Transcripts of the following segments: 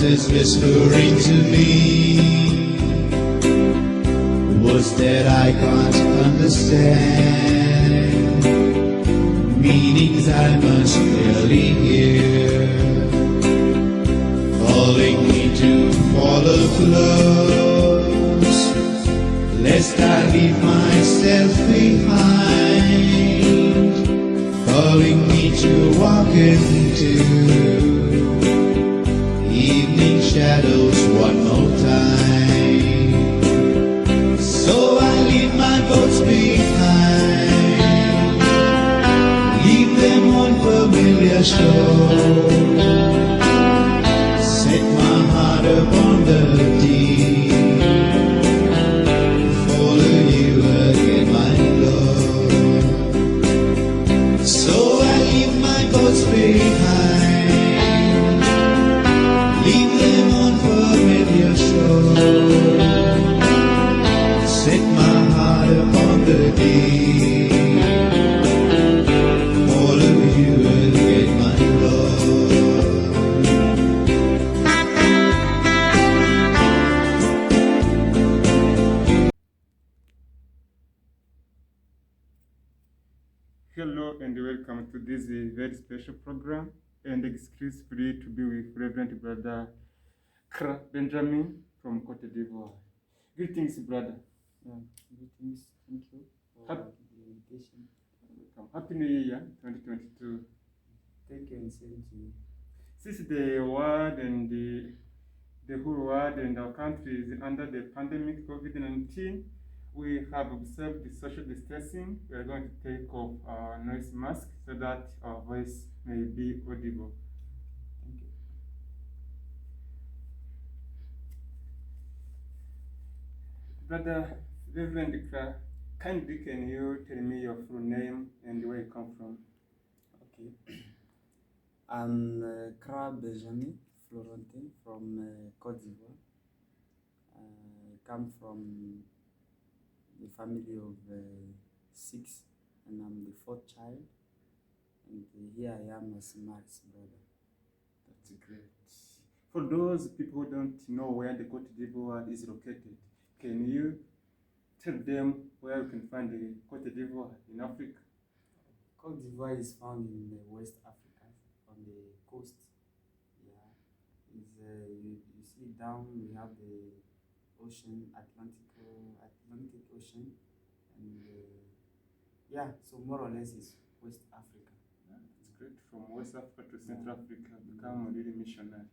voices whispering to me words that I can't understand, meanings I must clearly hear, calling me to follow close, lest I leave myself behind, calling me to walk into evening shadows one more time. So I leave my boats behind, leave them on familiar shore, set my heart upon the deep, follow you again, my Lord. So I leave my boats behind, leave them on familiar shore, set my heart upon the deep, follow you again, my Lord. Hello and welcome to this very special program and exclusively to be with Reverend Brother Benjamin from Cote d'Ivoire. Greetings, brother. Greetings. Thank you for Hap- the invitation. Welcome. Happy New Year 2022. Thank you and same to you. Since the world and the whole world and our country is under the pandemic COVID-19, we have observed the social distancing. We are going to take off our noise mask so that our voice may be audible. Thank you. Brother Reverend kindly can you tell me your full name and where you come from? Okay. I'm Kra Benjamin Florentin from Cote d'Ivoire. I come from the family of 6 and I'm the 4th child. And here I am as Mark's brother. That's great. For those people who don't know where the Cote d'Ivoire is located, can you tell them where you can find the Cote d'Ivoire in Africa? Cote d'Ivoire is found in West Africa on the coast. Yeah, you see down we have the ocean, Atlantic Ocean, and yeah, so more or less it's West Africa. Yeah, it's great. From West Africa to Central Africa, become a really missionary.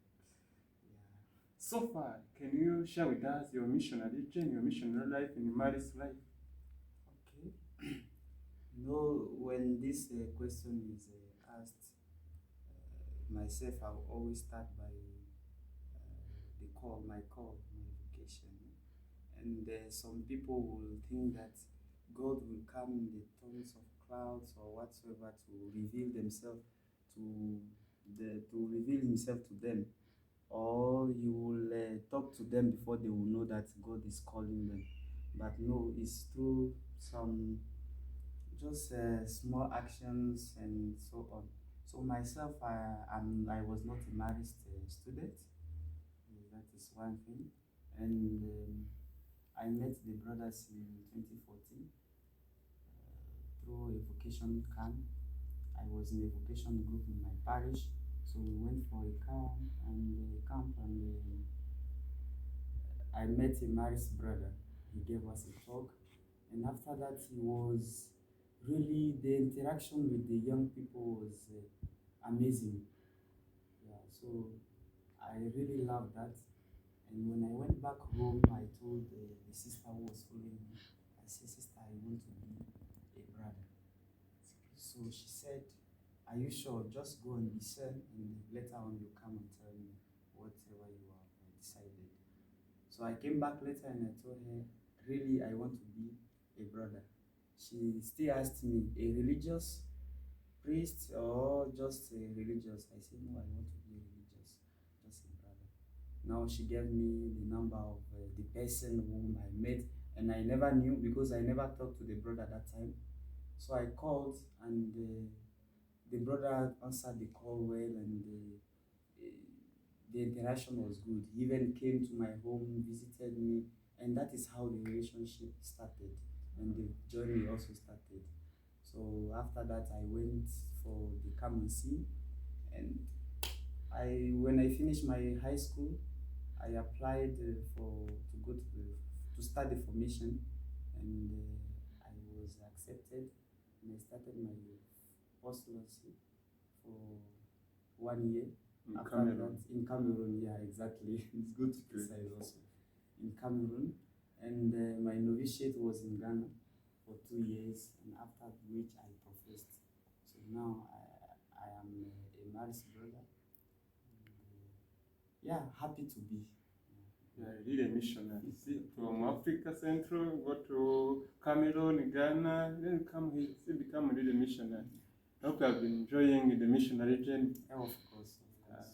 Yeah. So far, can you share with us your missionary journey, your missionary life, and Mary's life? Okay. When this question is asked, myself, I'll always start by my vocation. And some people will think that God will come in the tongues of clouds or whatsoever to reveal themselves to reveal himself to them, or you will talk to them before they will know that God is calling them. But no, it's through some just small actions and so on. So myself, I was not a married student. That is one thing. And I met the brothers in 2014 through a vocation camp. I was in a vocation group in my parish. So we went for a camp and I met a married brother. He gave us a talk. And after that, he was really, the interaction with the young people was amazing. Yeah, so I really loved that. And when I went back home, I told the sister who was following me, I said, "Sister, I want to be a brother." So she said, "Are you sure? Just go and listen, and later on you come and tell me whatever you have decided." So I came back later and I told her, "Really, I want to be a brother." She still asked me, "A religious priest or just a religious?" I said, "No, I want to be a religious, just a brother." Now she gave me the number of the person whom I met, and I never knew because I never talked to the brother that time. So I called, and the brother answered the call well, and the interaction was good. He even came to my home, visited me, and that is how the relationship started, and the journey also started. So after that, I went for the come and see, and when I finished my high school, I applied for to go to study formation, and I was accepted, and I started my postulacy for 1 year. In After Cameroon. that, in Cameroon, yeah, exactly. It's good to precise also. In Cameroon, and my novitiate was in Ghana for 2 years, and after which I professed. So now I am a married brother. And, yeah, happy to be. Yeah, really a missionary. See, from Africa Central, go to Cameroon, Ghana, then come here, still become really a missionary. I hope you have been enjoying the missionary journey. Yeah, of course, of course.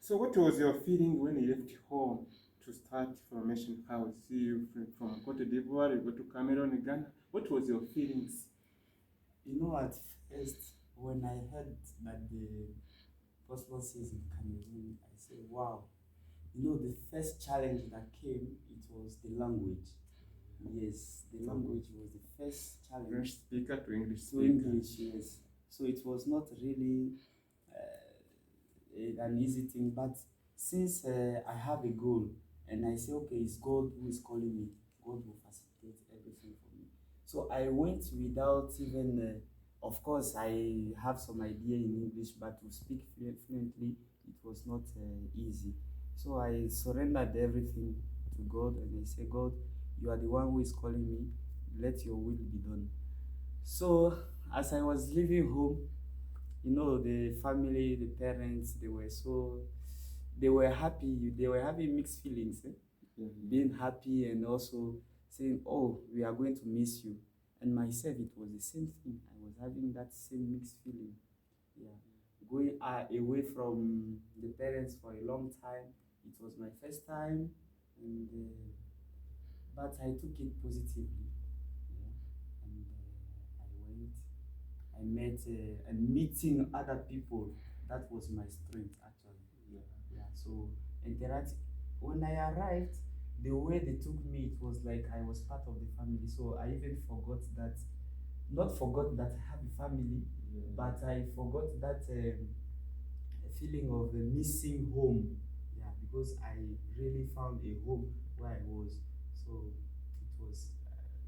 So, what was your feeling when you left home to start Formation House? See, you from Cote d'Ivoire, you go to Cameroon, Ghana. What was your feelings? You know, at first, when I heard that the postulacy is in Cameroon, I said, wow. You know, the first challenge that came, it was the language. Yes, the language was the first challenge. French speaker to English To speaker. English, yes. So it was not really an easy thing, but since I have a goal and I say, okay, it's God who is calling me, God will facilitate everything for me. So I went without even, of course, I have some idea in English, but to speak fluently, it was not easy. So I surrendered everything to God and I say, God, you are the one who is calling me, let your will be done. So as I was leaving home, you know, the family, the parents, they were happy. They were having mixed feelings, being happy and also saying, oh, we are going to miss you. And myself, it was the same thing. I was having that same mixed feeling. Yeah, going away from the parents for a long time. It was my first time, and but I took it positively. Yeah, and I went. I met and meeting other people. That was my strength actually. Yeah. Yeah. So interact. When I arrived, the way they took me, it was like I was part of the family. So I even forgot that, not forgot that I have a family, but I forgot that feeling of missing home. Yeah, because I really found a home where I was. So it was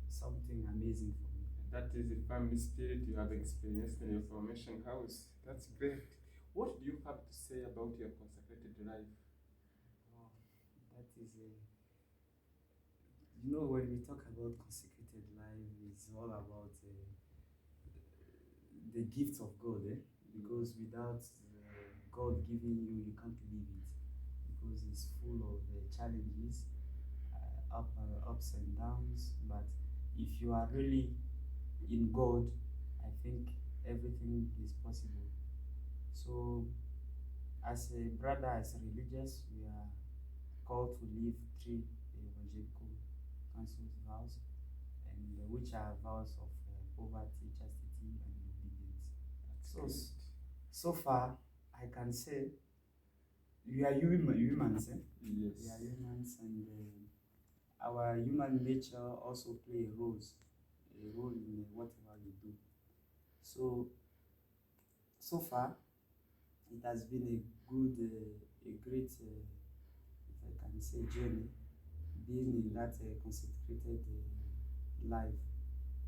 something amazing for me. That is the family spirit you have experienced in your Formation House. That's great. What do you have to say about your consecrated life? Wow, that is a. You know, when we talk about consecrated life, it's all about the gift of God, because without God giving you, you can't live it, because it's full of challenges, ups and downs. But if you are really in God, I think everything is possible. So, as a brother, as a religious, we are called to live three evangelical council vows, and which are vows of poverty, chastity, and obedience. So, so far, I can say we are humans, eh? Yes. We are humans, and our human nature also play a role in whatever we do. So, so far, it has been a good, a great, if I can say, journey, being in that consecrated life.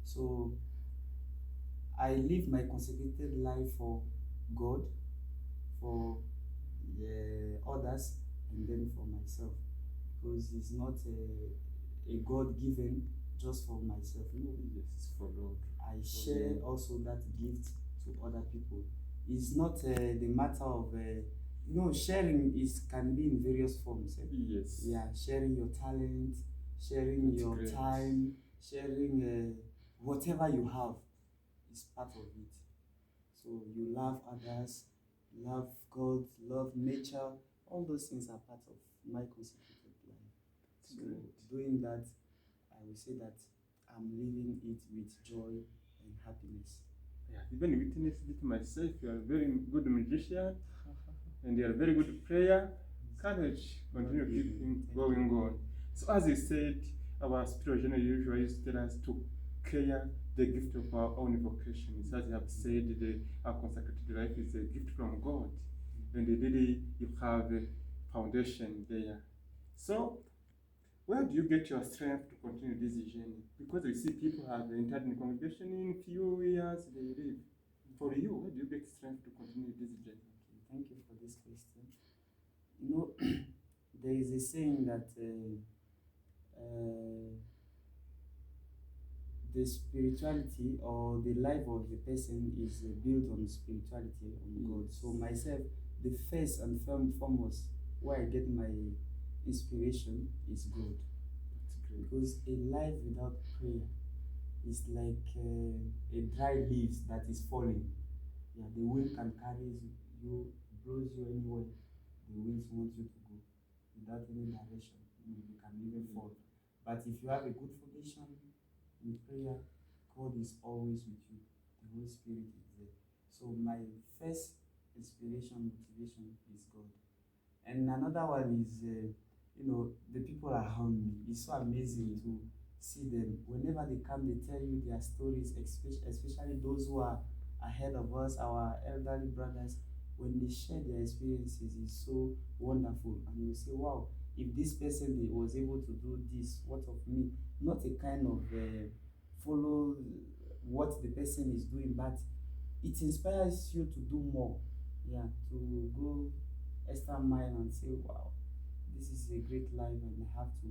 So I live my consecrated life for God, for others, and then for myself, because it's not a God given just for myself. No, Yes, it's for God. I share also that gift to other people. It's not the matter of sharing is can be in various forms. Yes. Yeah, sharing your talent, sharing That's your great. time, sharing whatever you have is part of it. So you love others, love God, love nature. All those things are part of my consecrated life. That's So great. doing that, I will say that I'm living it with joy and happiness. Yeah, even witnessed it myself. You are a very good magician. and you are very good at prayer. Courage, continue keeping going on. So as you said, our spiritual journey usually used to tell us to care the gift of our own vocations. As you have said, our consecrated life is a gift from God, and really you have a foundation there. So where do you get your strength to continue this journey? Because we see people have entered in the congregation in few years, they leave. For you, where do you get strength to continue this journey? Okay, thank you for this question. You know, there is a saying that the spirituality or the life of the person is built on spirituality, on God. So myself, the first and foremost where I get my inspiration is God. That's great. Because a life without prayer is like a dry leaves that is falling. Yeah, the wind can carry you, blows you anywhere the winds want you to go without any direction. You can even fall. But if you have a good foundation in prayer, God is always with you. The Holy Spirit is there. So my first inspiration, motivation is God. And another one is, the people around me. It's so amazing to see them. Whenever they come, they tell you their stories, especially those who are ahead of us, our elderly brothers. When they share their experiences, it's so wonderful. And you say, wow, if this person was able to do this, what of me? Not a kind of follow what the person is doing, but it inspires you to do more. Yeah, to go extra mile and say, wow, this is a great life and I have to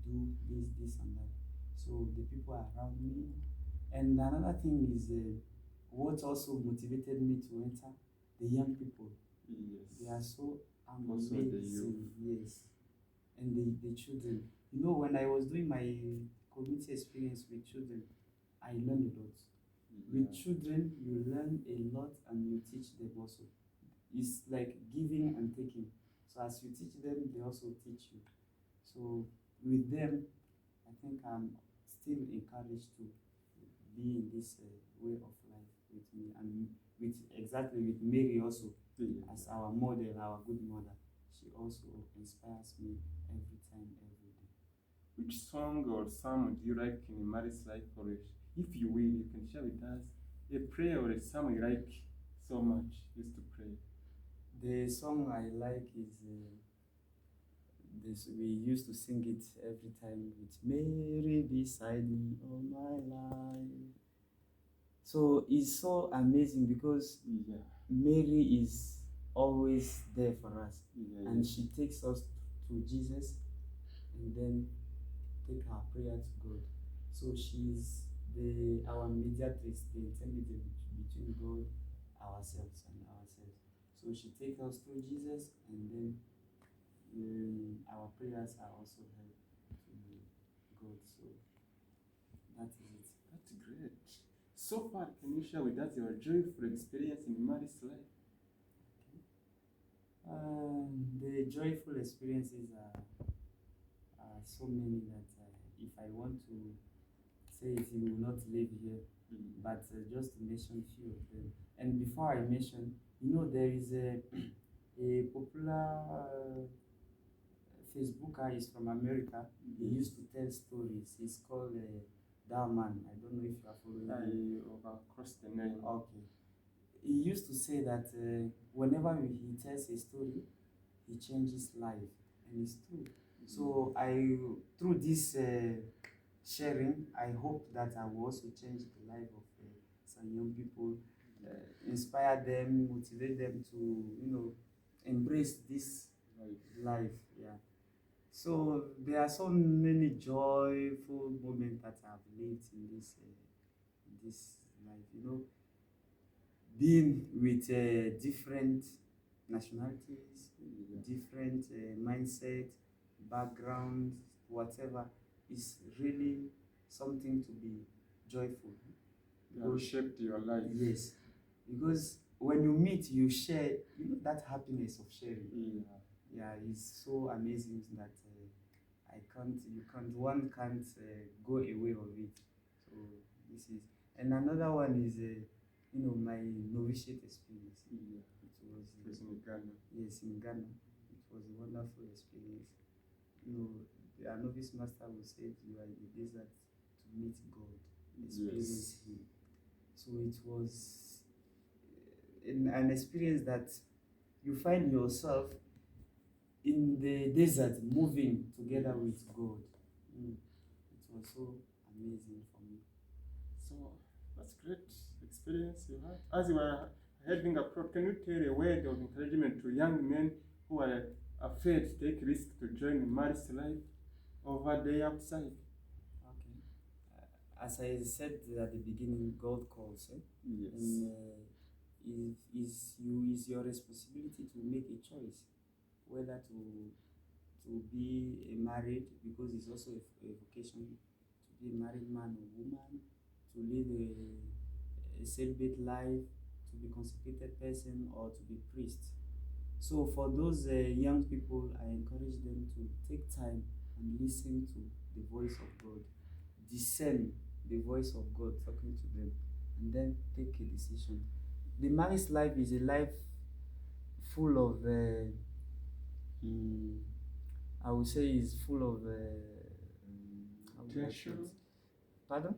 do this, and that. So the people around me. And another thing is what also motivated me to enter the young people. Yes. They are so Also the amazing. Yes. And the children. You know, when I was doing my community experience with children, I learned a lot. With children, you learn a lot and you teach them also. It's like giving and taking. So as you teach them, they also teach you. So with them, I think I'm still encouraged to be in this way of life with me, and with Mary also as our model, our good mother. She also inspires me every time, every day. Which song or psalm do you like in Mary's life? Or if you will, you can share with us a prayer or a psalm you like so much, used to pray. The song I like is this. We used to sing it every time with Mary beside me all my life. So it's so amazing because Mary is always there for us, and she takes us to Jesus and then take our prayer to God. So she's our mediatrix, the intermediary between God, ourselves, and ourselves. So she takes us to Jesus, and then our prayers are also heard to God. So that is it. That's great. So far, can you share with us your joyful experience in Mary's life? The joyful experiences are so many that if I want to say it, you will not live here. But just to mention a few of them. And before I mention, there is a popular Facebooker is from America. He used to tell stories. He's called That Man. I don't know if you are following. I overcrossed the name. Okay. He used to say that whenever he tells a story, he changes life, and it's true. So through this sharing, I hope that I will also change the life of some young people, inspire them, motivate them to, embrace this life. Yeah. So there are so many joyful moments that I've lived in this life. Being with different nationalities, different mindset, background, whatever, is really something to be joyful. That shaped your life. Yes, because when you meet, you share, that happiness of sharing. Yeah, it's so amazing that one can't go away of it. So this is, and another one is, my novitiate experience. It It It was in Ghana. yes, in Ghana. It was a wonderful experience. You know, our novice master will say you are in the desert to meet God, experience Yes. Him. So it was an experience that you find yourself in the desert moving together with God. It was so amazing for me. So that's great experience you had. As you were heading abroad, can you tell a word of encouragement to young men who are afraid to take risks to join marriage life over there outside? Okay. As I said at the beginning, God calls, eh? Yes. And is your responsibility to make a choice whether to be a married, because it's also a vocation to be a married man or woman, to live a celibate life, to be consecrated person, or to be priest. So for those young people, I encourage them to take time and listen to the voice of God, discern the voice of God talking to them, and then take a decision. The marriage life is a life full of, I would say, is full of how would I put Potential. it? Pardon?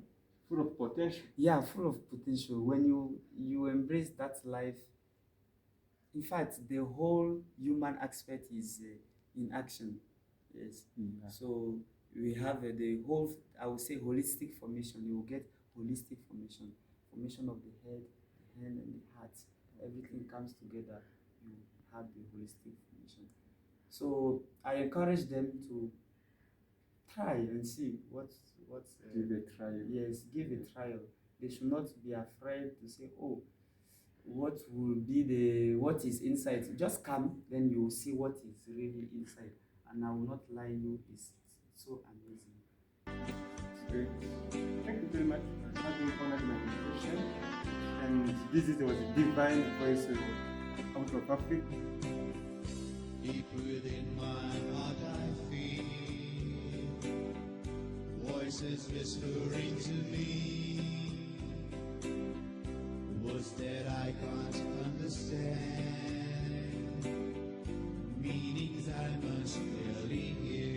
Full of potential. Yeah, full of potential. When you embrace that life, in fact, the whole human aspect is in action. Yes. Yeah. So we have the whole, I would say, holistic formation. You will get holistic formation of the head, the hand, and the heart. Everything comes together. You have the holistic formation. So I encourage them to try and see what. Give a try. Yes, give a trial. They should not be afraid to say, "Oh, what will be what is inside." Just come, then you will see what is really inside. And I will not lie, you, it's so amazing. Great. Thank you very much for having honored my invitation. And this was a divine voice out of Africa. Deep within my heart I feel voices whispering to me words that I can't understand, meanings I must clearly hear.